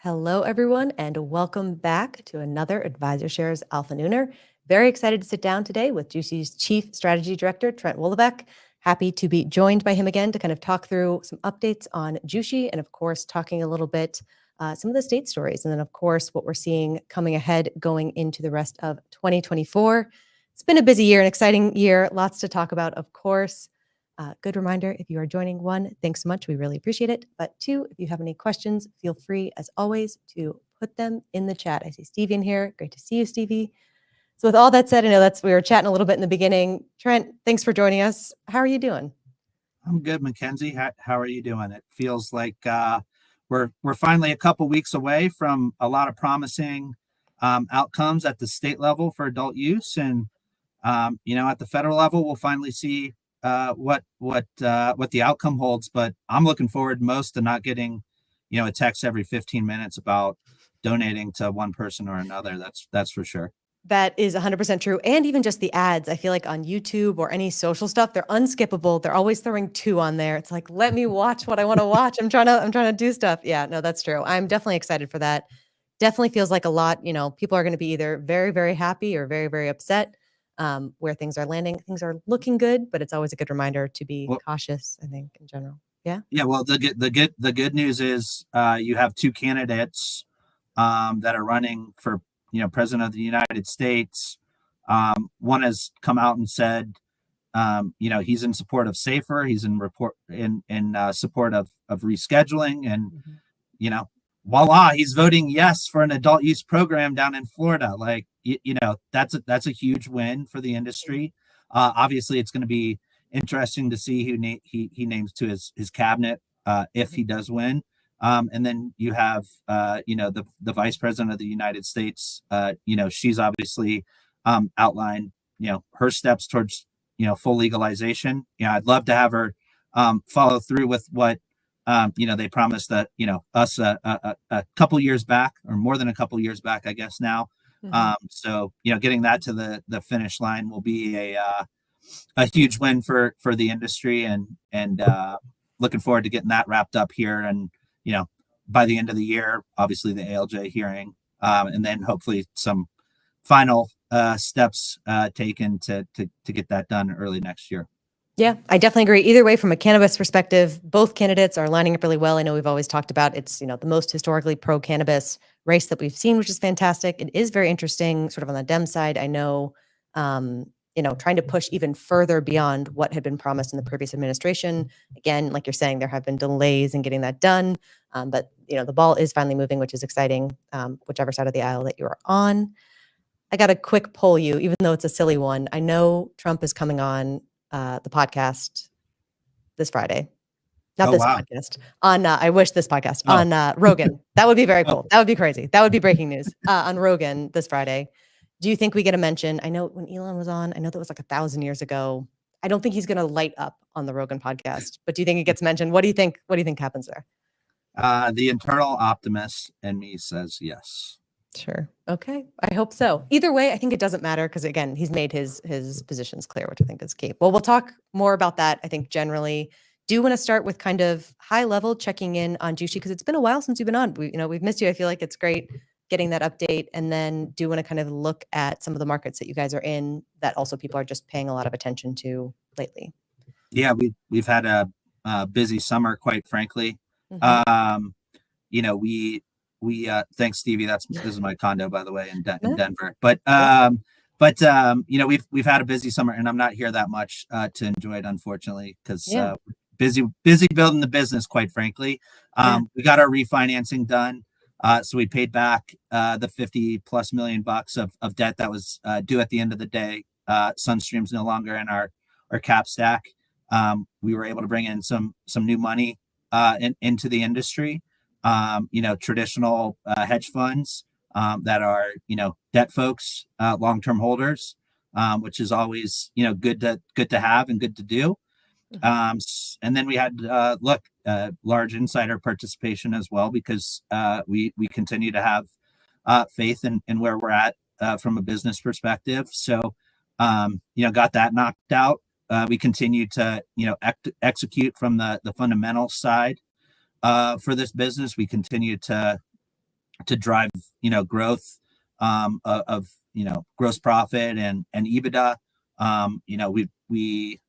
Hello, everyone, and welcome back to another AdvisorShares AlphaNooner. Very excited to sit down today with Juicy's Chief Strategy Director, Trent Woloveck. Happy to be joined by him again to kind of talk through some updates on JUSH and, of course, talking a little bit some of the state stories. And then, of course, what we're seeing coming ahead going into the rest of 2024. It's been a busy year, an exciting year, lots to talk about, of course. Good reminder, if you are joining, one, thanks so much. We really appreciate it. But two, if you have any questions, feel free, as always, to put them in the chat. I see Stevie in here. Great to see you, Stevie. So with all that said, I know we were chatting a little bit in the beginning. Trent, thanks for joining us. How are you doing? I'm good, Mackenzie. How are you doing? It feels like we're finally a couple weeks away from a lot of promising outcomes at the state level for adult use, and at the federal level, we'll finally see what the outcome holds. But I'm looking forward most to not getting a text every 15 minutes about donating to one person or another. That's for sure. That is 100% true. And even just the ads, I feel like on YouTube or any social stuff, they're unskippable. They're always throwing 2 on there. It's like, let me watch what I want to watch. I'm trying to do stuff. Yeah, no, that's true. I'm definitely excited for that. Definitely feels like a lot, people are going to be either very, very happy or very, very upset where things are landing. Things are looking good, but it's always a good reminder to be cautious, I think, in general. Yeah. Yeah. Well, the good news is you have 2 candidates that are running for President of the United States. One has come out and said, he's in support of SAFER. He's in support of rescheduling, and voila, he's voting yes for an adult use program down in Florida. Like that's a huge win for the industry. Obviously, it's going to be interesting to see who he names to his cabinet if he does win. And then you have, the Vice President of the United States. She's obviously outlined, her steps towards, full legalization. I'd love to have her follow through with what, they promised that, us a couple years back, or more than a couple years back, I guess now. So, getting that to the finish line will be a huge win for the industry, and looking forward to getting that wrapped up here. And by the end of the year, obviously the ALJ hearing, and then hopefully some final steps taken to get that done early next year. Yeah, I definitely agree. Either way, from a cannabis perspective, both candidates are lining up really well. I know we've always talked about it's, the most historically pro-cannabis race that we've seen, which is fantastic. It is very interesting sort of on the Dem side. I know, trying to push even further beyond what had been promised in the previous administration. Again, like you're saying, there have been delays in getting that done. But, the ball is finally moving, which is exciting, whichever side of the aisle that you're on. I got a quick poll you, even though it's a silly one. I know Trump is coming on the podcast this Friday. Not this podcast. On I wish this podcast on Rogan. That would be very cool. That would be crazy. That would be breaking news on Rogan this Friday. Do you think we get a mention? I know when Elon was on, I know that was like 1,000 years ago. I don't think he's going to light up on the Rogan podcast, but do you think it gets mentioned? What do you think? What do you think happens there? The internal optimist in me says yes. Sure. Okay. I hope so. Either way, I think it doesn't matter because, again, he's made his positions clear, which I think is key. Well, we'll talk more about that, I think, generally. Do want to start with kind of high level checking in on JUSH because it's been a while since you've been on. We've missed you. I feel like it's great getting that update, and then do want to kind of look at some of the markets that you guys are in that also people are just paying a lot of attention to lately. Yeah, we've had a busy summer, quite frankly. We thanks, Stevie. This is my condo, by the way, in Denver. But we've had a busy summer, and I'm not here that much to enjoy it, unfortunately, because busy building the business, quite frankly. We got our refinancing done, so we paid back the $50+ million of debt that was due at the end of the day. Sunstream's no longer in our cap stack. We were able to bring in some new money into the industry. Traditional hedge funds that are, debt folks, long-term holders, which is always, good to have and good to do. And then we had, large insider participation as well, because we continue to have faith in where we're at from a business perspective. So, got that knocked out. We continue to, execute from the fundamental side. For this business, we continue to, to drive, growth of gross profit and EBITDA. We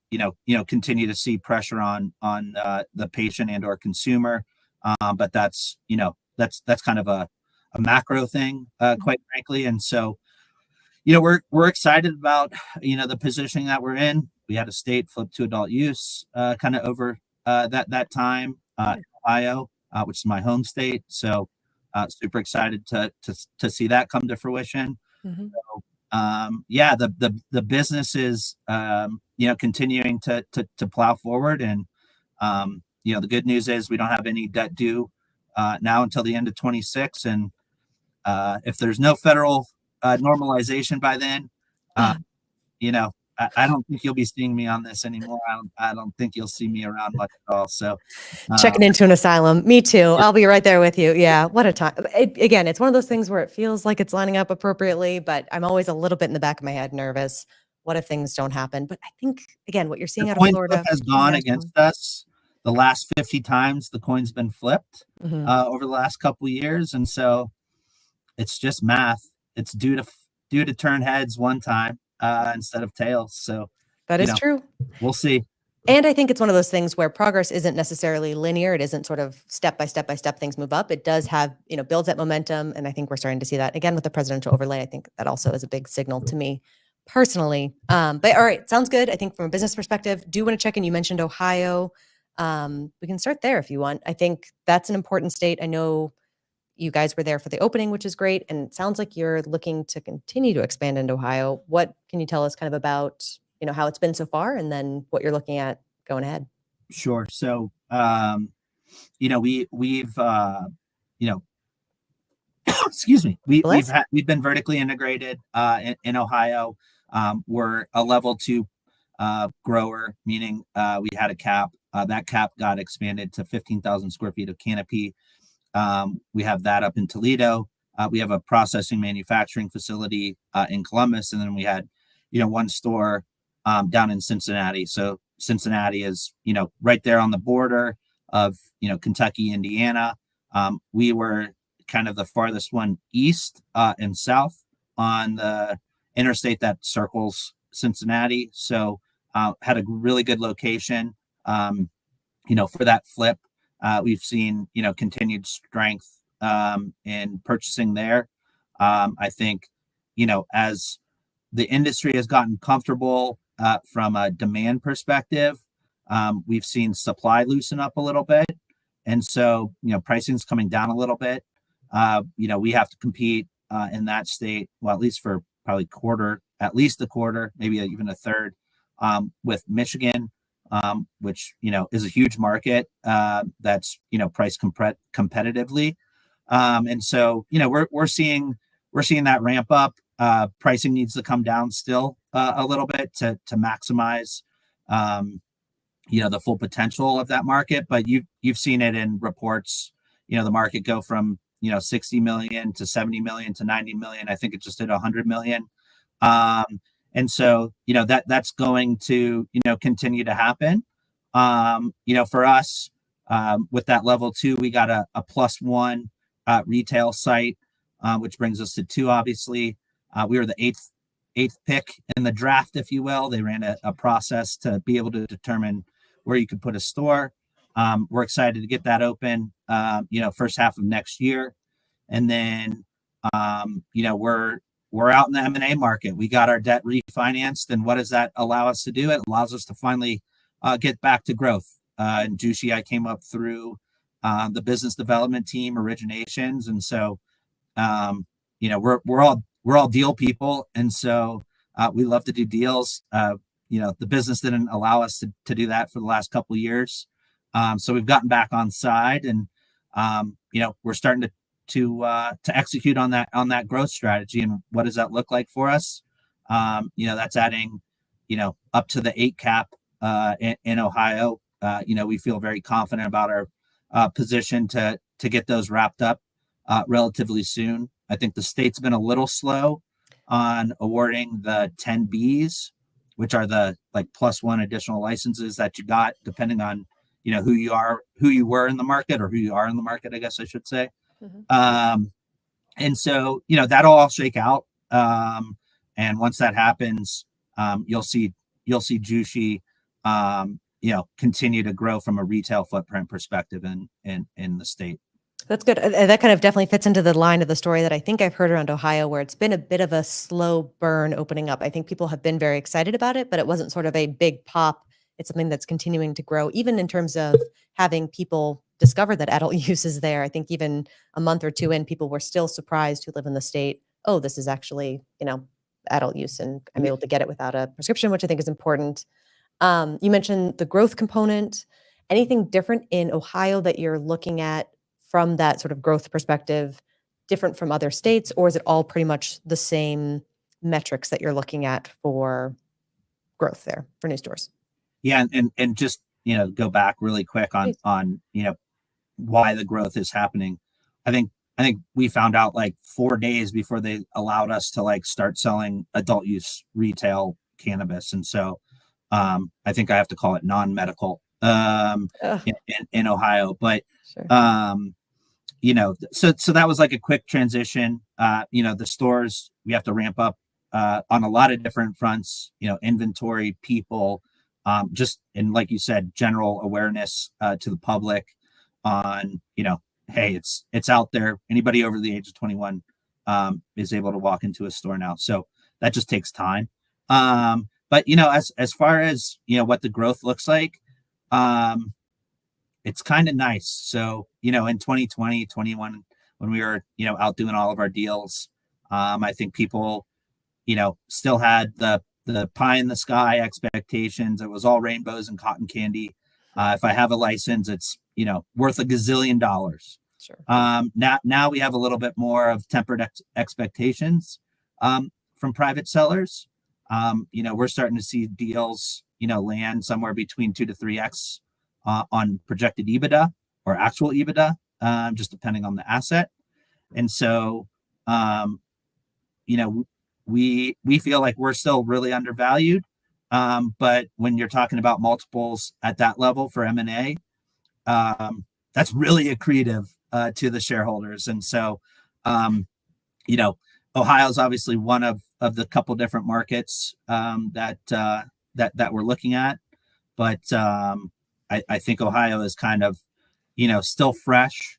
continue to see pressure on the patient and or consumer, but that's kind of a macro thing, quite frankly. And so, we're excited about the positioning that we're in. We had a state flip to adult use kind of over that time, Ohio, which is my home state. So super excited to see that come to fruition. Mm-hmm. Yeah, the business is continuing to plow forward, and the good news is we don't have any debt due now until the end of 26, and if there's no federal normalization by then, I don't think you'll be seeing me on this anymore. I don't think you'll see me around much at all. So checking into an asylum. Me too. I'll be right there with you. Yeah. What a time. Again, it's one of those things where it feels like it's lining up appropriately, but I'm always a little bit in the back of my head nervous. What if things don't happen? But I think, again, what you're seeing the out of coin Florida flip has gone against us the last 50 times. The coin's been flipped over the last couple of years. And so it's just math. It's due to turn heads one time instead of tails. So that is true. We'll see. And I think it's one of those things where progress isn't necessarily linear. It isn't sort of step by step things move up. It does have, builds that momentum. And I think we're starting to see that again with the presidential overlay. I think that also is a big signal to me personally. But all right, sounds good. I think from a business perspective, do want to check in. You mentioned Ohio. We can start there if you want. I think that's an important state. I know you guys were there for the opening, which is great. And it sounds like you're looking to continue to expand into Ohio. What can you tell us kind of about, how it's been so far and then what you're looking at going ahead? Sure. So, we've excuse me, we've been vertically integrated in Ohio. We're a level 2 grower, meaning we had a cap. That cap got expanded to 15,000 square feet of canopy. We have that up in Toledo. We have a processing manufacturing facility in Columbus, and then we had, one store down in Cincinnati. So Cincinnati is, right there on the border of, Kentucky, Indiana. We were kind of the farthest one east and south on the interstate that circles Cincinnati. So had a really good location, for that flip. We've seen, continued strength in purchasing there. I think, as the industry has gotten comfortable from a demand perspective, we've seen supply loosen up a little bit. And so, pricing's coming down a little bit. We have to compete in that state, well, at least for probably at least a quarter, maybe even a third, with Michigan, which, is a huge market that's, priced competitively. And so, we're seeing that ramp up. Pricing needs to come down still a little bit to maximize, the full potential of that market. But you've seen it in reports, the market go from, 60 million to 70 million to 90 million. I think it just hit 100 million. And so, that's going to, continue to happen. For us, with that level 2, we got a +1 retail site, which brings us to 2, obviously. We were the eighth pick in the draft, if you will. They ran a process to be able to determine where you could put a store. We're excited to get that open, first half of next year. And then, we're out in the M&A market. We got our debt refinanced. And what does that allow us to do? It allows us to finally get back to growth. And JUSHI, I came up through the business development team, originations. And so, we're all deal people. And so we love to do deals. The business didn't allow us to do that for the last couple of years. So we've gotten back on side, and, we're starting to execute on that growth strategy. And what does that look like for us? That's adding, up to the 8 cap in Ohio. We feel very confident about our position to get those wrapped up relatively soon. I think the state's been a little slow on awarding the 10Bs, which are the +1 additional licenses that you got, depending on, who you were in the market, or who you are in the market, I guess I should say. And so, that'll all shake out. And once that happens, you'll see Jushi, continue to grow from a retail footprint perspective in the state. That's good. That kind of definitely fits into the line of the story that I think I've heard around Ohio, where it's been a bit of a slow burn opening up. I think people have been very excited about it, but it wasn't sort of a big pop. It's something that's continuing to grow, even in terms of having people discover that adult use is there. I think even a month or two in, people were still surprised who live in the state. Oh, this is actually, adult use, and I'm able to get it without a prescription, which I think is important. You mentioned the growth component. Anything different in Ohio that you're looking at from that sort of growth perspective, different from other states, or is it all pretty much the same metrics that you're looking at for growth there for new stores? Yeah, and just go back really quick on Please. why the growth is happening. I think we found out like 4 days before they allowed us to like start selling adult use retail cannabis, and so I think I have to call it non-medical Ugh, in Ohio, but sure. so that was like a quick transition. The stores, we have to ramp up on a lot of different fronts, inventory, people, just, and like you said, general awareness to the public on, hey, it's out there. Anybody over the age of 21 is able to walk into a store now. So that just takes time. But as far as what the growth looks like, it's kind of nice. So, in 2020, 21, when we were, out doing all of our deals, I think people, still had the pie in the sky expectations. It was all rainbows and cotton candy. If I have a license, it's, worth a gazillion dollars. Sure. Now we have a little bit more of tempered expectations from private sellers. We're starting to see deals, land somewhere between 2 to 3x on projected EBITDA or actual EBITDA, just depending on the asset. And so, we feel like we're still really undervalued. But when you're talking about multiples at that level for M&A, that's really accretive to the shareholders. And so, Ohio is obviously one of the couple different markets that we're looking at, but I think Ohio is kind of, still fresh.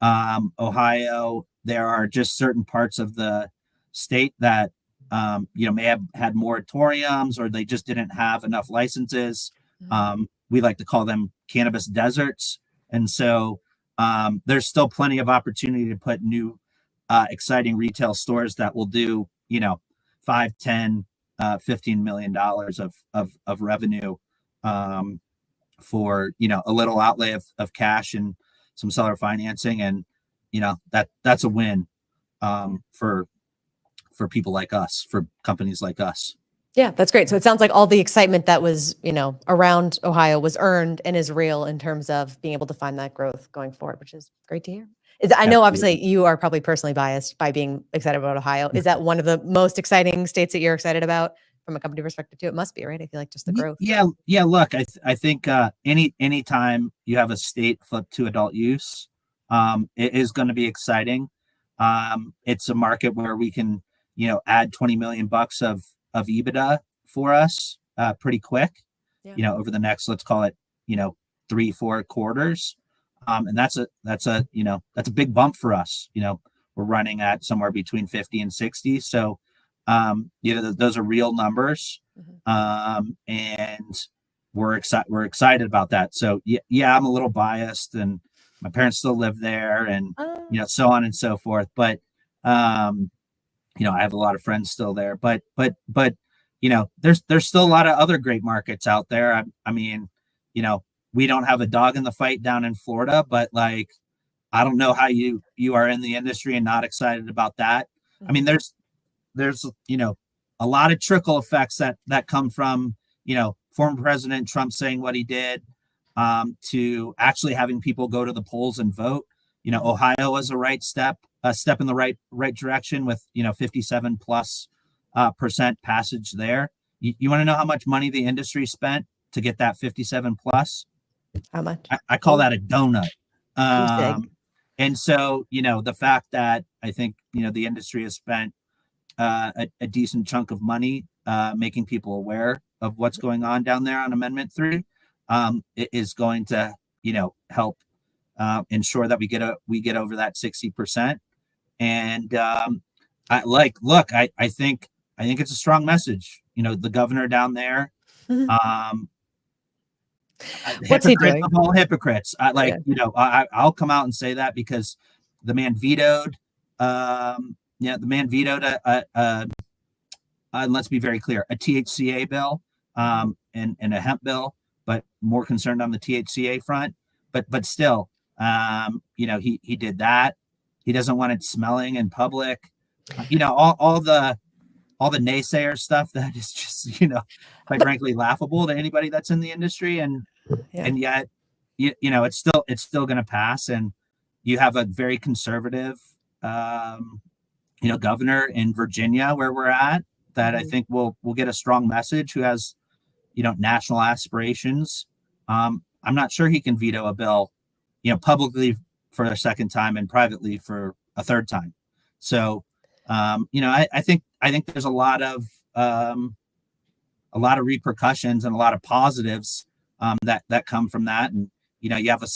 Ohio, there are just certain parts of the state that may have had moratoriums, or they just didn't have enough licenses. We like to call them cannabis deserts. And so there's still plenty of opportunity to put new exciting retail stores that will do, 5, 10, $15 million of revenue for, a little outlay of cash and some seller financing. And, that's a win for people like us, for companies like us. Yeah, that's great. So it sounds like all the excitement that was, around Ohio was earned and is real in terms of being able to find that growth going forward, which is great to hear. I know obviously you are probably personally biased by being excited about Ohio. Is that one of the most exciting states that you're excited about from a company perspective too? It must be, right? I feel like just the growth. Yeah. Look, I think any time you have a state flip to adult use, it is going to be exciting. It's a market where we can, add 20 million bucks of EBITDA for us pretty quick. Yeah. Over the next, let's call it, 3-4 quarters. And that's a big bump for us. We're running at somewhere between 50 and 60. So, those are real numbers. And we're excited about that. So yeah, I'm a little biased, and my parents still live there, and, so on and so forth. But, I have a lot of friends still there, but there's still a lot of other great markets out there. I mean, we don't have a dog in the fight down in Florida, but like, I don't know how you are in the industry and not excited about that. I mean, there's a lot of trickle effects that come from, former President Trump saying what he did, to actually having people go to the polls and vote. Ohio was a step in the right direction with 57 plus percent passage there. You want to know how much money the industry spent to get that 57 plus? How much? I call that a donut. Goose egg. And so, the fact that I think, the industry has spent a decent chunk of money making people aware of what's going on down there on Amendment 3. It is going to, help ensure that we get over that 60%. And I think it's a strong message. The governor down there, um, What's he hypocrites doing? of all hypocrites. Yeah. I'll come out and say that because the man vetoed. The man vetoed and let's be very clear, a THCA bill and a hemp bill, but more concerned on the THCA front. But still, he did that. He doesn't want it smelling in public. All the naysayer stuff that is just, quite frankly, laughable to anybody that's in the industry. And yet, it's still going to pass. And you have a very conservative, governor in Virginia where we're at that I think will get a strong message, who has, national aspirations. I'm not sure he can veto a bill, publicly for a second time and privately for a third time. So, I think there's a lot of repercussions and a lot of positives that come from that. And, you have a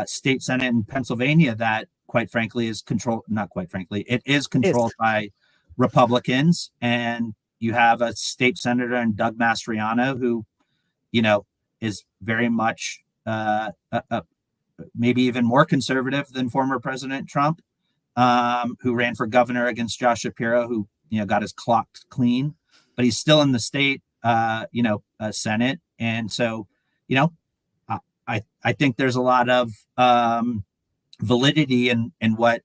state Senate in Pennsylvania that, quite frankly, is controlled, not quite frankly, it is controlled by Republicans. And you have a state senator in Doug Mastriano who, is very much maybe even more conservative than former President Trump, who ran for governor against Josh Shapiro, who, got his clock clean, but he's still in the state, Senate. And so, I think there's a lot of validity in what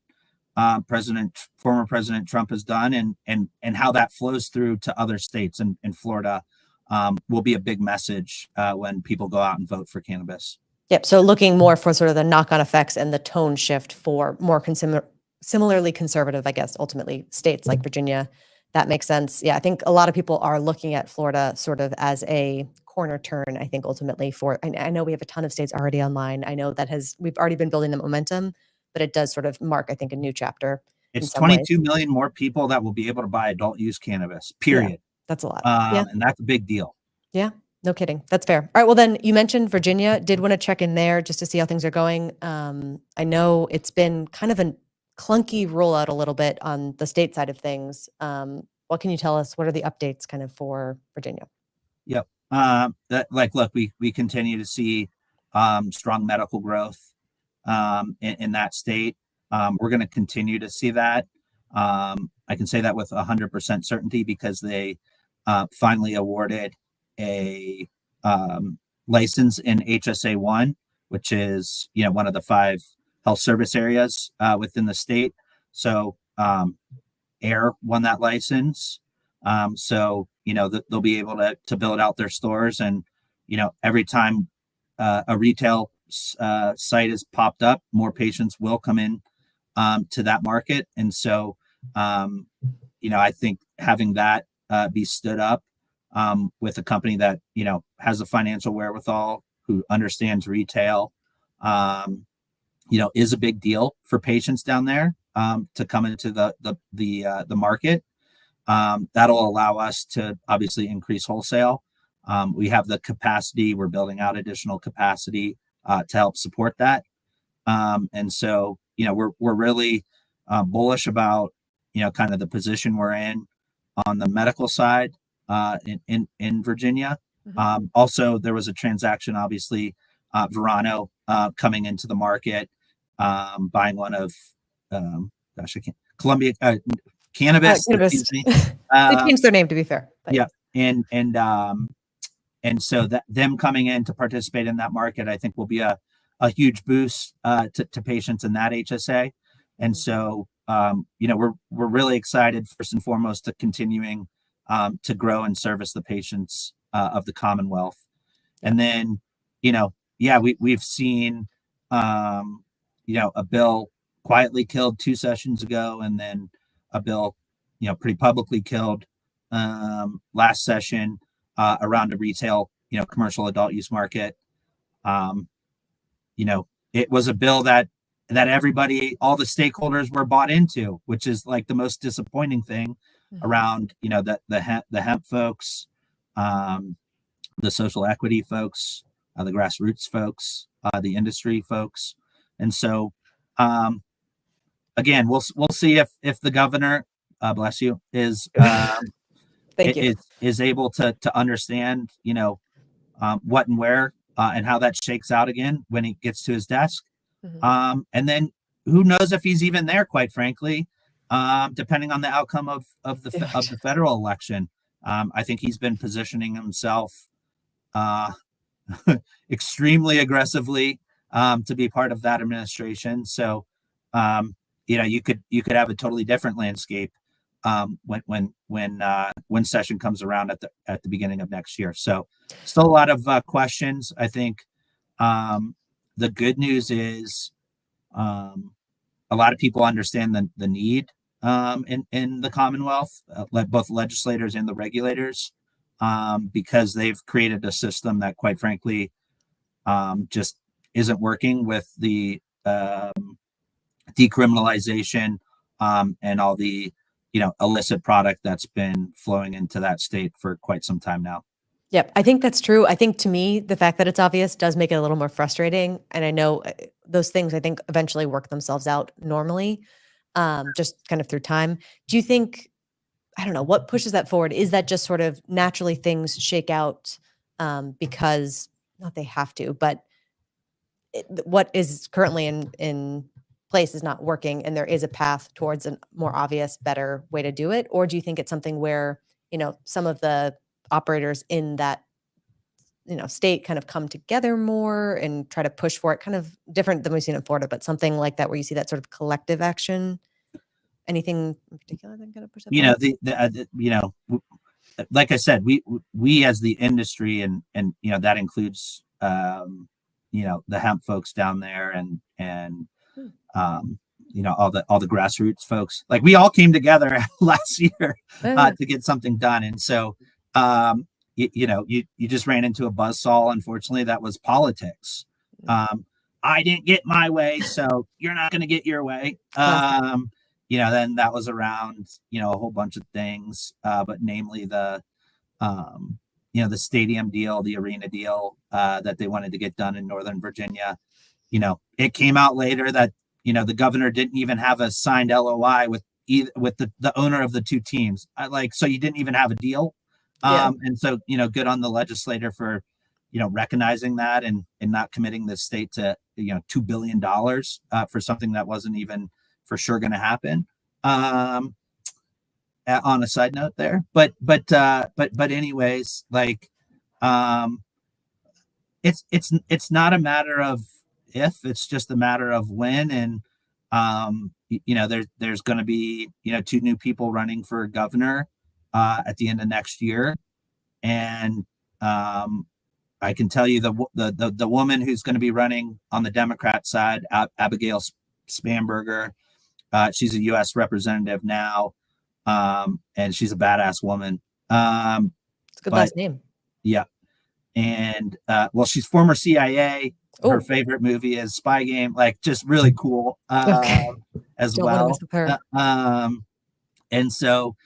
former President Trump has done, and how that flows through to other states. And Florida will be a big message when people go out and vote for cannabis. Yep. So looking more for sort of the knock-on effects and the tone shift for more similarly conservative, I guess, ultimately states like Virginia. That makes sense. Yeah, I think a lot of people are looking at Florida sort of as a corner turn, I think, ultimately I know we have a ton of states already online. I know we've already been building the momentum, but it does sort of mark, I think, a new chapter. It's 22 million more people that will be able to buy adult use cannabis, period. Yeah, that's a lot. And that's a big deal. Yeah, no kidding. That's fair. All right. Well, then you mentioned Virginia. Did want to check in there just to see how things are going. I know it's been kind of a clunky rollout a little bit on the state side of things. What can you tell us? What are the updates kind of for Virginia? Yep. Look, we continue to see strong medical growth in that state. We're going to continue to see that. I can say that with 100% certainty because they finally awarded a license in HSA 1, which is, one of the 5 health service areas within the state. So AIR won that license. So, they'll be able to build out their stores. And, every time a retail site is popped up, more patients will come in to that market. And so, I think having that be stood up with a company that, has the financial wherewithal, who understands retail, is a big deal for patients down there to come into the market. That'll allow us to obviously increase wholesale. We have the capacity. We're building out additional capacity to help support that. And so, we're really bullish about, kind of the position we're in on the medical side in Virginia. Mm-hmm. Also, there was a transaction, obviously, Verano coming into the market, buying one of, Columbia Cannabis. Cannabis. They changed their name, to be fair. Yeah. And so that them coming in to participate in that market, I think will be a huge boost to patients in that HSA. And so, we're really excited, first and foremost, to continuing to grow and service the patients of the Commonwealth. And then, we've seen, a bill quietly killed 2 sessions ago, and then a bill, pretty publicly killed last session around a retail, commercial adult use market. It was a bill that that everybody, all the stakeholders were bought into, which is like the most disappointing thing around, the hemp folks, the social equity folks, the grassroots folks, the industry folks. And so, again, we'll see if the governor, bless you, Thank you. is able to understand, what and where, and how that shakes out again when he gets to his desk. And then who knows if he's even there, quite frankly, depending on the outcome of the federal election. I think he's been positioning himself extremely aggressively to be part of that administration. So, you could have a totally different landscape when session comes around at the beginning of next year. So, still a lot of questions. I think the good news is a lot of people understand the need in the Commonwealth, both legislators and the regulators, because they've created a system that, quite frankly, just isn't working with the decriminalization and all the illicit product that's been flowing into that state for quite some time now. Yep, I think that's true. I think to me, the fact that it's obvious does make it a little more frustrating. And I know those things, I think, eventually work themselves out normally, just kind of through time. Do you think, I don't know, what pushes that forward? Is that just sort of naturally things shake out because, not they have to, but what is currently in place is not working and there is a path towards a more obvious, better way to do it? Or do you think it's something where, some of the operators in that state kind of come together more and try to push for it, kind of different than we've seen in Florida, but something like that where you see that sort of collective action? Anything in particular that kind of push that forward? Like I said, we as the industry and that includes the hemp folks down there and all the grassroots folks, like we all came together last year to get something done. And so you just ran into a buzzsaw, unfortunately, that was politics. I didn't get my way, so you're not going to get your way. Then that was around a whole bunch of things, but namely the stadium deal, the arena deal that they wanted to get done in Northern Virginia. It came out later that the governor didn't even have a signed LOI with the owner of the two teams. So you didn't even have a deal. And so good on the legislator for recognizing that and not committing the state to $2 billion for something that wasn't even for sure going to happen. On a side note there, but anyways, it's not a matter of if, it's just a matter of when. And there's going to be two new people running for governor at the end of next year, and I can tell you the woman who's going to be running on the Democrat side, Abigail Spanberger, she's a U.S. representative now, and she's a badass woman. It's a good last name. Yeah. And she's former CIA. Her favorite movie is Spy Game, just really cool as Don't well. want to mess with her. And so,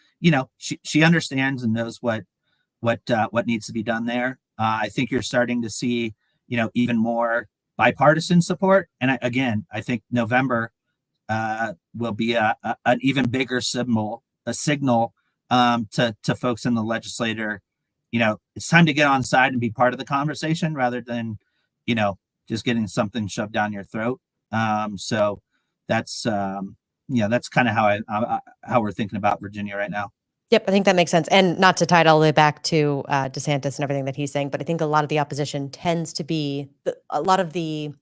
she understands and knows what needs to be done there. I think you're starting to see, even more bipartisan support. And I think November will be an even bigger signal to folks in the legislature. It's time to get on side and be part of the conversation rather than, just getting something shoved down your throat. So that's kind of how we're thinking about Virginia right now. Yep, I think that makes sense. And not to tie it all the way back to DeSantis and everything that he's saying, but I think a lot of the opposition tends to be a lot of the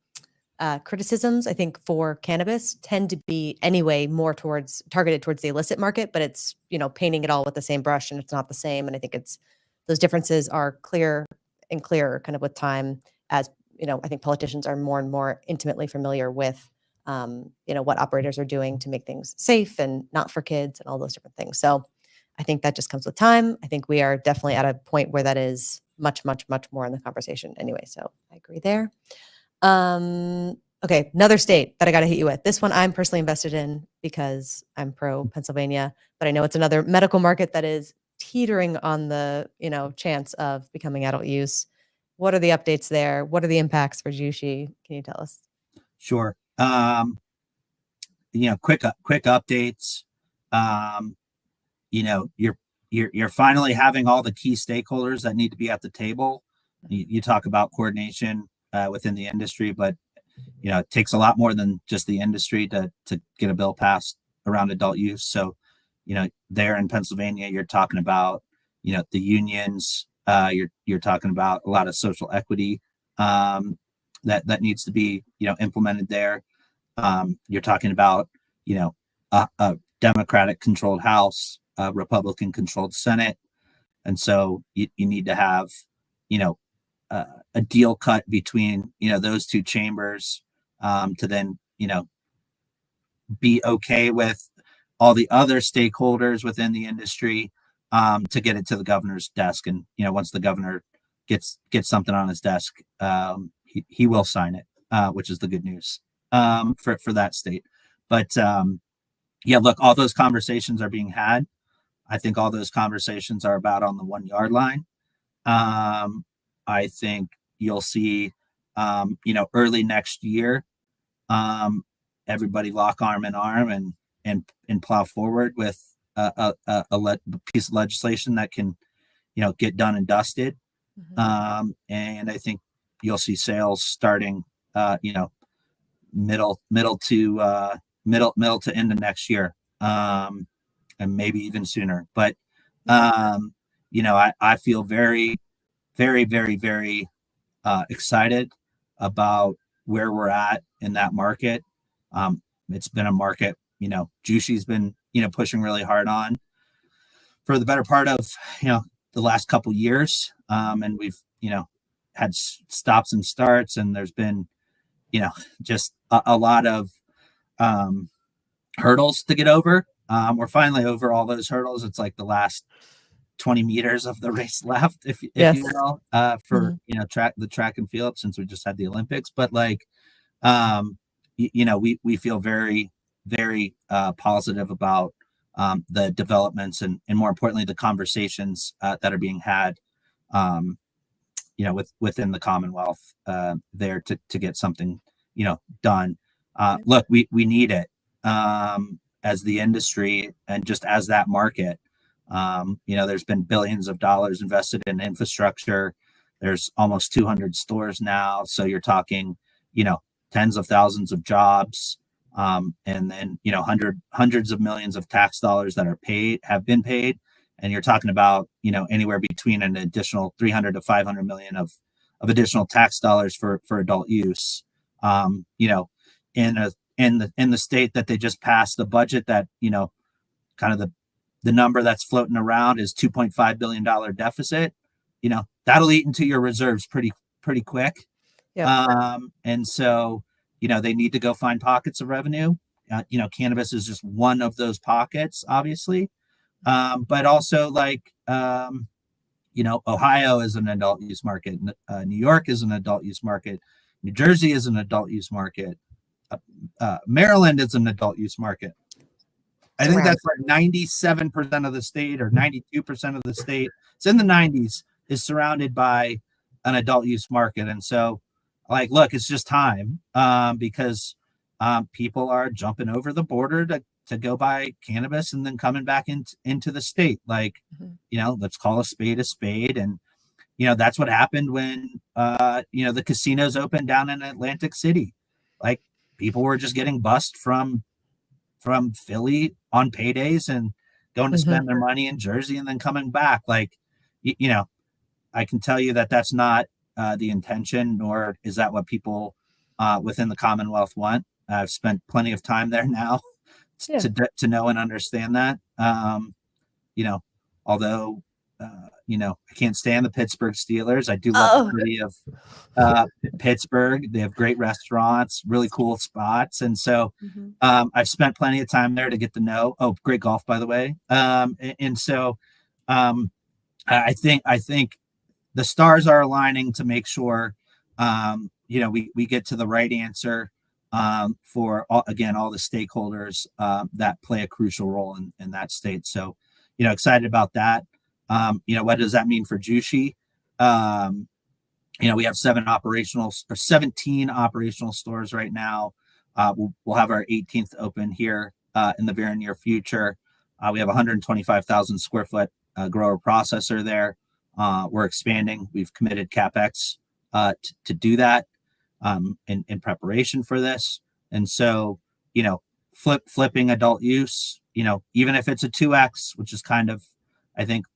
criticisms, I think, for cannabis tend to be anyway more targeted towards the illicit market, but it's, painting it all with the same brush and it's not the same. And I think those differences are clear and clearer kind of with time as, I think politicians are more and more intimately familiar with, what operators are doing to make things safe and not for kids and all those different things. So I think that just comes with time. I think we are definitely at a point where that is much, much, much more in the conversation anyway. So I agree there. Okay, another state that I got to hit you with. This one I'm personally invested in because I'm pro Pennsylvania, but I know it's another medical market that is teetering on the, chance of becoming adult use. What are the updates there? What are the impacts for JUSHI? Can you tell us? Sure. Quick updates. Um, you're finally having all the key stakeholders that need to be at the table. You talk about coordination within the industry, but it takes a lot more than just the industry to get a bill passed around adult use. So, there in Pennsylvania, you're talking about the unions. You're talking about a lot of social equity that needs to be implemented there. You're talking about a Democratic controlled House, a Republican controlled Senate, and so you need to have a deal cut between those two chambers to then be okay with all the other stakeholders within the industry to get it to the governor's desk. And once the governor gets something on his desk, he will sign it, which is the good news for that state. But yeah, look, all those conversations are being had. I think all those conversations are about on the 1 yard line. I think you'll see, early next year, everybody lock arm in arm and plow forward with a piece of legislation that can, get done and dusted. And I think you'll see sales starting, middle to end of next year, and maybe even sooner. But I feel very, very, very, very excited about where we're at in that market. It's been a market, JUSHI's been, pushing really hard on for the better part of, the last couple years. And we've, had stops and starts, and there's been, just a lot of hurdles to get over. We're finally over all those hurdles. It's like the last 20 meters of the race left, if Yes. you will, for the track and field, since we just had the Olympics. But like, we feel very, very positive about the developments and more importantly the conversations that are being had, within the Commonwealth there to get something done. Look, we need it as the industry and just as that market. There's been billions of dollars invested in infrastructure. There's almost 200 stores now, so you're talking tens of thousands of jobs, and then hundreds of millions of tax dollars that have been paid, and you're talking about anywhere between an additional 300 to 500 million of additional tax dollars for adult use. In the state that they just passed a budget that kind of the number that's floating around is $2.5 billion deficit. That'll eat into your reserves pretty quick. Yeah. And so they need to go find pockets of revenue. Cannabis is just one of those pockets, obviously. But also like Ohio is an adult use market. New York is an adult use market. New Jersey is an adult use market. Maryland is an adult use market. I think that's like 97% of the state or 92% of the state. It's in the 90s is surrounded by an adult use market. And so like, look, it's just time because people are jumping over the border to go buy cannabis and then coming back into the state. Like, let's call a spade. And, that's what happened when, the casinos opened down in Atlantic City. Like people were just getting bussed from Philly on paydays and going to spend their money in Jersey and then coming back. Like, I can tell you that that's not the intention, nor is that what people within the Commonwealth want. I've spent plenty of time there now to know and understand that. Although, I can't stand the Pittsburgh Steelers. I do love the city of Pittsburgh. They have great restaurants, really cool spots. And so I've spent plenty of time there to get to know. Oh, great golf, by the way. And so I think the stars are aligning to make sure, we get to the right answer for all, again, all the stakeholders that play a crucial role in that state. So, excited about that. What does that mean for JUSHI? We have 17 operational stores right now. We'll have our 18th open here in the very near future. We have 125,000 square foot grower processor there. We're expanding. We've committed CapEx to do that in preparation for this. And so, flipping adult use, even if it's a 2x, which is kind of, I think,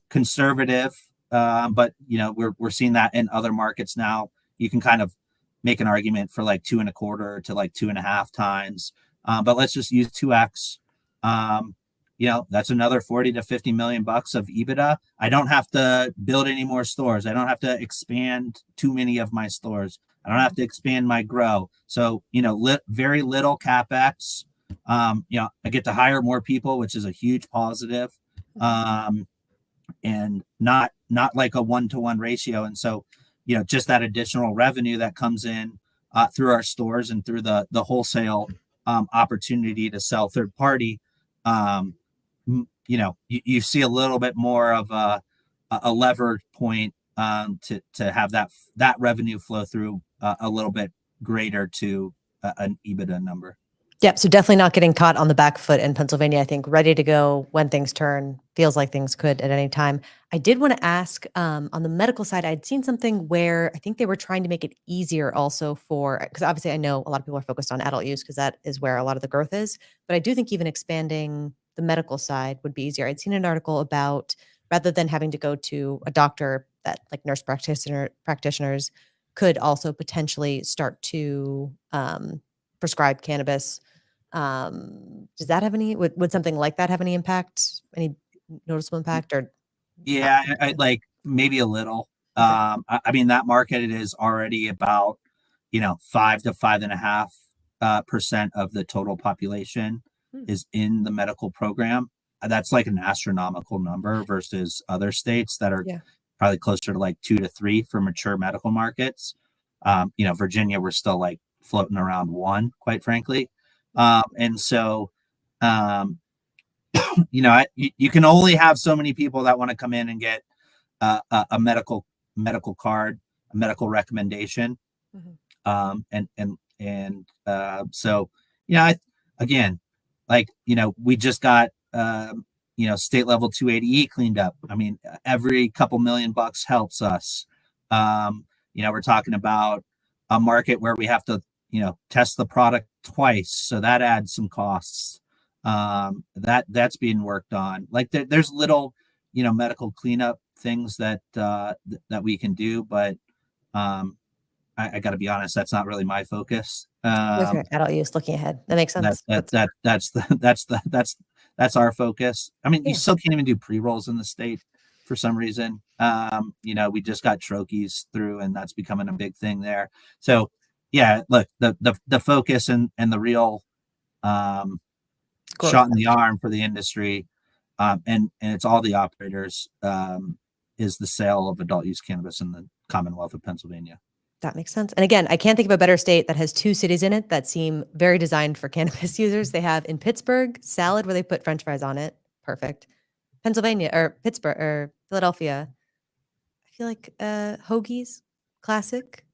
conservative, but we're seeing that in other markets now. You can kind of make an argument for like 2.25 to like 2.5 times, but let's just use 2x. That's another 40 to 50 million bucks of EBITDA. I don't have to build any more stores. I don't have to expand too many of my stores. I don't have to expand my grow. So, very little CapEx. I get to hire more people, which is a huge positive. And not like a 1-to-1 ratio. And so, just that additional revenue that comes in through our stores and through the wholesale opportunity to sell third party, you see a little bit more of a lever point to have that revenue flow through a little bit greater to an EBITDA number. Yep. So definitely not getting caught on the back foot in Pennsylvania. I think ready to go when things turn. Feels like things could at any time. I did want to ask on the medical side, I'd seen something where I think they were trying to make it easier also because obviously I know a lot of people are focused on adult use because that is where a lot of the growth is. But I do think even expanding the medical side would be easier. I'd seen an article about rather than having to go to a doctor, that like nurse practitioners could also potentially start to prescribe cannabis. Does that have would something like that have any impact, any noticeable impact or? Yeah, I like maybe a little. Okay. I mean, that market, it is already about, 5 to 5.5% of the total population is in the medical program. That's like an astronomical number versus other states that are probably closer to like 2 to 3 for mature medical markets. Virginia, we're still like floating around 1, quite frankly. And so, you can only have so many people that want to come in and get a medical card, a medical recommendation. So, again, like, we just got, state level 280E cleaned up. I mean, every couple million bucks helps us. We're talking about a market where we have to, test the product twice. So that adds some costs. That's being worked on. Like there's little, medical cleanup things that we can do, but I got to be honest, that's not really my focus. Adult use, looking ahead. That makes sense. That's our focus. I mean, you still can't even do pre-rolls in the state for some reason. We just got trochees through, and that's becoming a big thing there. So yeah, look, the focus and the real shot in the arm for the industry, and it's all the operators, is the sale of adult use cannabis in the Commonwealth of Pennsylvania. That makes sense. And again, I can't think of a better state that has 2 cities in it that seem very designed for cannabis users. They have in Pittsburgh, salad where they put French fries on it. Perfect. Pennsylvania or Pittsburgh or Philadelphia. I feel like hoagies, classic.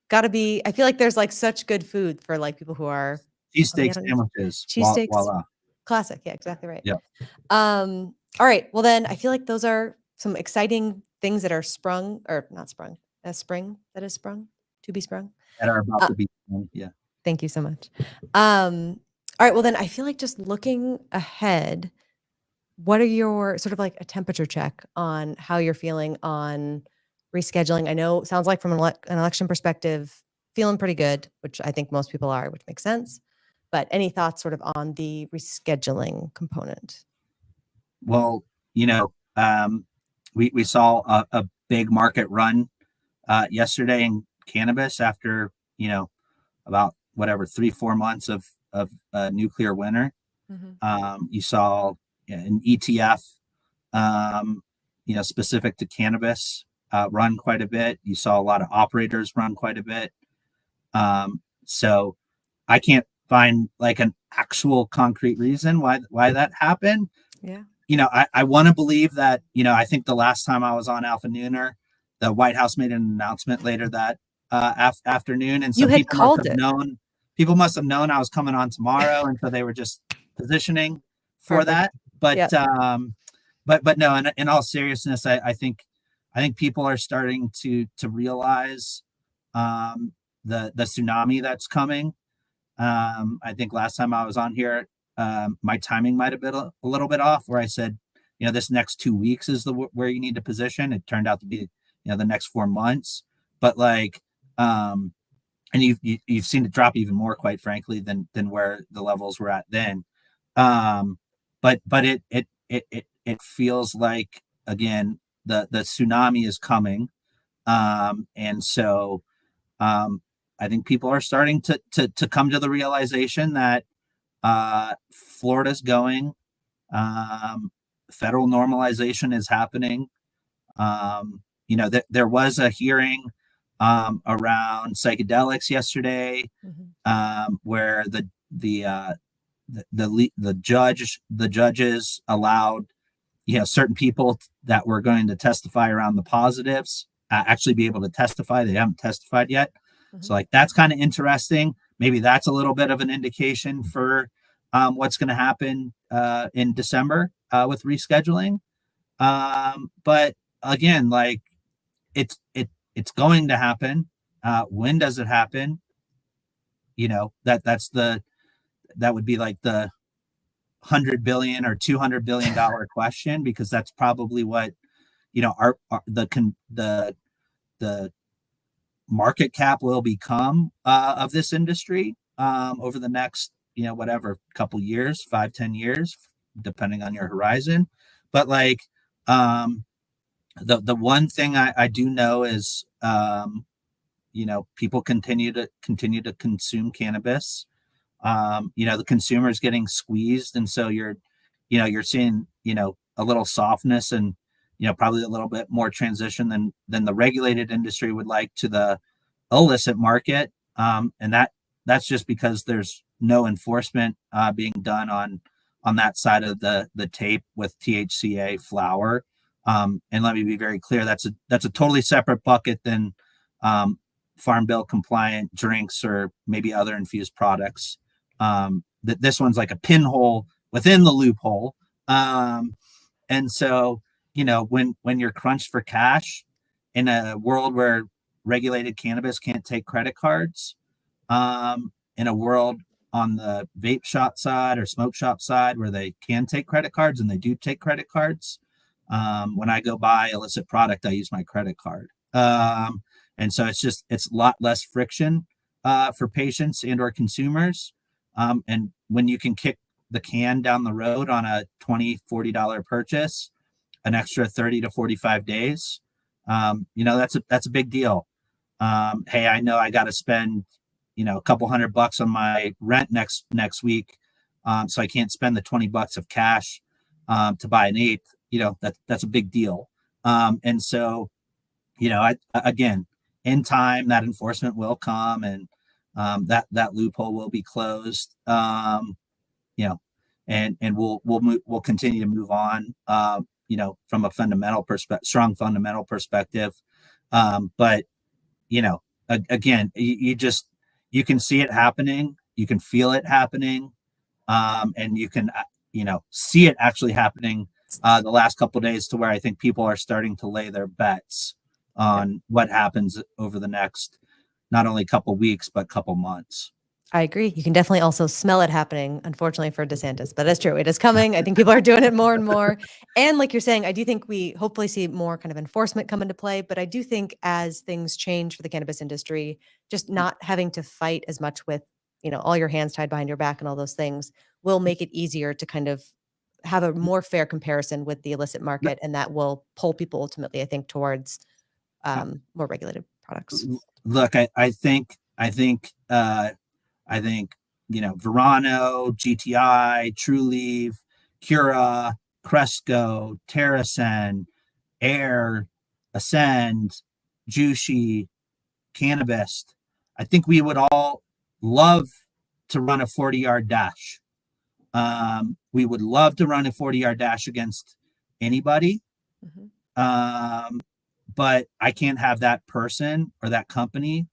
Gotta be. I feel like there's like such good food for like people who are cheesesteak sandwiches. Cheesesteaks. Voila. Classic. Yeah, exactly right. Yeah. All right. Well, then I feel like those are some exciting things that are sprung or not sprung. A spring that is sprung to be sprung. That are about to be sprung. Yeah. Thank you so much. All right. Well, then I feel like just looking ahead, what are your sort of like a temperature check on how you're feeling on rescheduling? I know it sounds like from an election perspective, feeling pretty good, which I think most people are, which makes sense. But any thoughts sort of on the rescheduling component? Well, we saw a big market run yesterday in cannabis after, about 3-4 months of nuclear winter. You saw an ETF, specific to cannabis, run quite a bit. You saw a lot of operators run quite a bit. So I can't find like an actual concrete reason why that happened. Yeah. I want to believe that, I think the last time I was on AlphaNooner, the White House made an announcement later that afternoon. And so You had called it. people must have known I was coming on tomorrow. And so they were just positioning for Perfect. that. But, Yep. but no, in all seriousness, I think people are starting to realize the tsunami that's coming. I think last time I was on here, my timing might have been a little bit off, where I said, this next 2 weeks is where you need to position. It turned out to be, the next 4 months. But like, and you've seen it drop even more, quite frankly, than where the levels were at then. But it feels like, again, the tsunami is coming, and so I think people are starting to come to the realization that Florida's going, federal normalization is happening. There was a hearing around psychedelics yesterday, where the judges allowed certain people that were going to testify around the positives actually be able to testify. They haven't testified yet. So like, that's kind of interesting. Maybe that's a little bit of an indication for what's going to happen in December with rescheduling. But again, like, it's going to happen. When does it happen? That would be like the $100 billion or $200 billion question, because that's probably what the market cap will become of this industry over the next whatever couple years, 5-10 years, depending on your horizon. But like, the one thing I do know is people continue to consume cannabis. The consumer is getting squeezed, and so you're seeing a little softness, and probably a little bit more transition than the regulated industry would like to the illicit market. And that's just because there's no enforcement being done on that side of the tape with THCA flower. And let me be very clear, that's a totally separate bucket than Farm Bill compliant drinks or maybe other infused products. That this one's like a pinhole within the loophole. And so, when you're crunched for cash in a world where regulated cannabis can't take credit cards, in a world on the vape shop side or smoke shop side where they can take credit cards, and they do take credit cards. When I go buy illicit product, I use my credit card. And so it's a lot less friction for patients and or consumers. And when you can kick the can down the road on a $20-$40 purchase, an extra 30 to 45 days, that's a big deal. Hey, I know I got to spend, a couple $100 on my rent next week. So I can't spend the $20 of cash to buy an eighth. That's a big deal. And so, again, in time, that enforcement will come, and that loophole will be closed. And we'll continue to move on, from a strong fundamental perspective. But, again, you can see it happening, you can feel it happening, and you can, see it actually happening the last couple of days, to where I think people are starting to lay their bets on what happens over the next, not only couple weeks, but couple months. I agree. You can definitely also smell it happening, unfortunately for DeSantis, but it's true. It is coming. I think people are doing it more and more. And like you're saying, I do think we hopefully see more kind of enforcement come into play. But I do think as things change for the cannabis industry, just not having to fight as much with, all your hands tied behind your back and all those things will make it easier to kind of have a more fair comparison with the illicit market. And that will pull people ultimately, I think, towards more regulated products. Look, I think Verano, GTI, Trulieve, Cura, Cresco, TerraSen, Air, Ascend, JUSH, Cannabis. I think we would all love to run a 40-yard dash. We would love to run a 40-yard dash against anybody. But I can't have that person or that company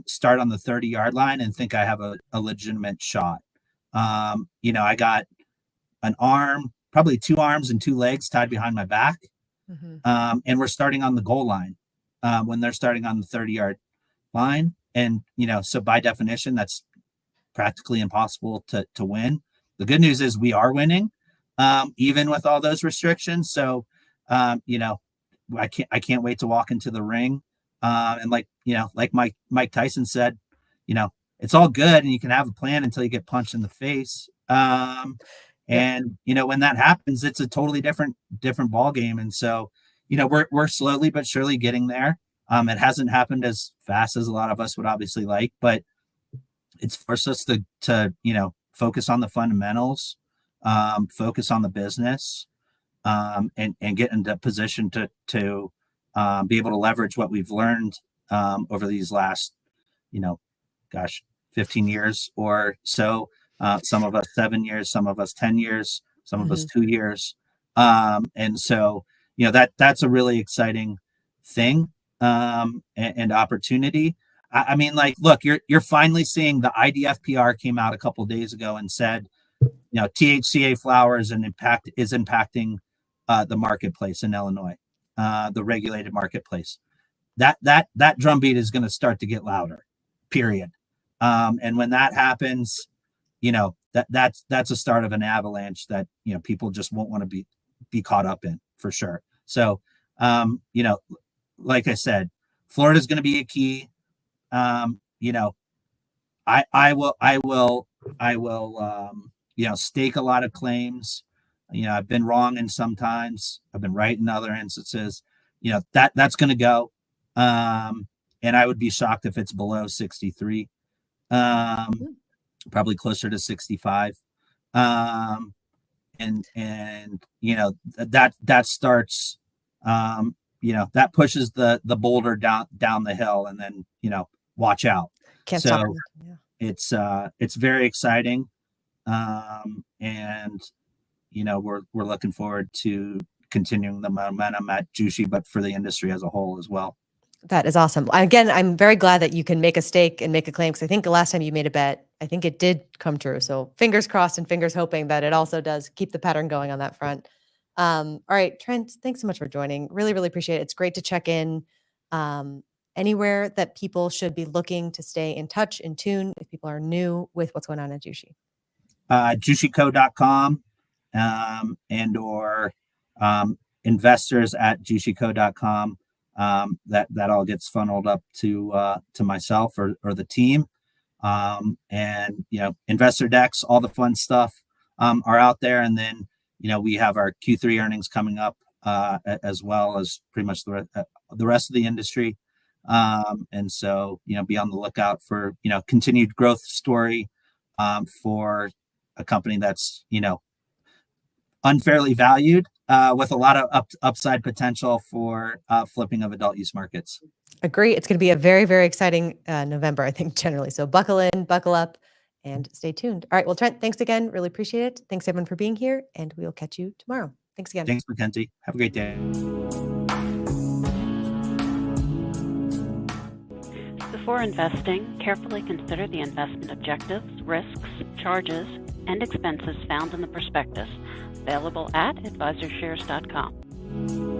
start on the 30-yard line and think I have a legitimate shot. I got an arm, probably 2 arms and 2 legs tied behind my back. And we're starting on the goal line when they're starting on the 30-yard line. And, so by definition, that's practically impossible to win. The good news is we are winning, even with all those restrictions. So, I can't wait to walk into the ring. And like Mike Tyson said, it's all good and you can have a plan until you get punched in the face. And when that happens, it's a totally different ball game. And so, we're slowly but surely getting there. It hasn't happened as fast as a lot of us would obviously like, but it's forced us to focus on the fundamentals, focus on the business, and get into a position to be able to leverage what we've learned over these last, 15 years or so. Some of us 7 years, some of us 10 years, some of us 2 years. And so, that's a really exciting thing and opportunity. I mean, look, you're finally seeing the IDF PR came out a couple of days ago and said, THCA flowers is impacting the marketplace in Illinois, the regulated marketplace. That drumbeat is going to start to get louder, period. And when that happens, that's a start of an avalanche that people just won't want to be caught up in, for sure. So like I said, Florida's going to be a key. I will stake a lot of claims. I've been wrong in sometimes, I've been right in other instances. That's going to go. And I would be shocked if it's below 63. Probably closer to 65. And that starts, that pushes the boulder down the hill, and then, watch out. Can't so stop. It's very exciting. And, we're looking forward to continuing the momentum at JUSHI, but for the industry as a whole as well. That is awesome. Again, I'm very glad that you can make a stake and make a claim, because I think the last time you made a bet, I think it did come true. So fingers crossed and fingers hoping that it also does keep the pattern going on that front. All right, Trent, thanks so much for joining. Really, really appreciate it. It's great to check in. Anywhere that people should be looking to stay in touch, in tune, if people are new with what's going on at JUSHI. JUSHICO.com and or investors at JUSHICO.com. That all gets funneled up to myself or the team. And investor decks, all the fun stuff are out there. And then we have our Q3 earnings coming up as well as pretty much the rest of the industry. And so be on the lookout for continued growth story for a company that's unfairly valued with a lot of upside potential for flipping of adult use markets. Agree. It's going to be a very, very exciting November, I think, generally. So buckle in, buckle up, and stay tuned. All right. Well, Trent, thanks again. Really appreciate it. Thanks, everyone, for being here, and we will catch you tomorrow. Thanks again. Thanks, Mackenzie. Have a great day. Before investing, carefully consider the investment objectives, risks, charges, and expenses found in the prospectus, available at AdvisorShares.com.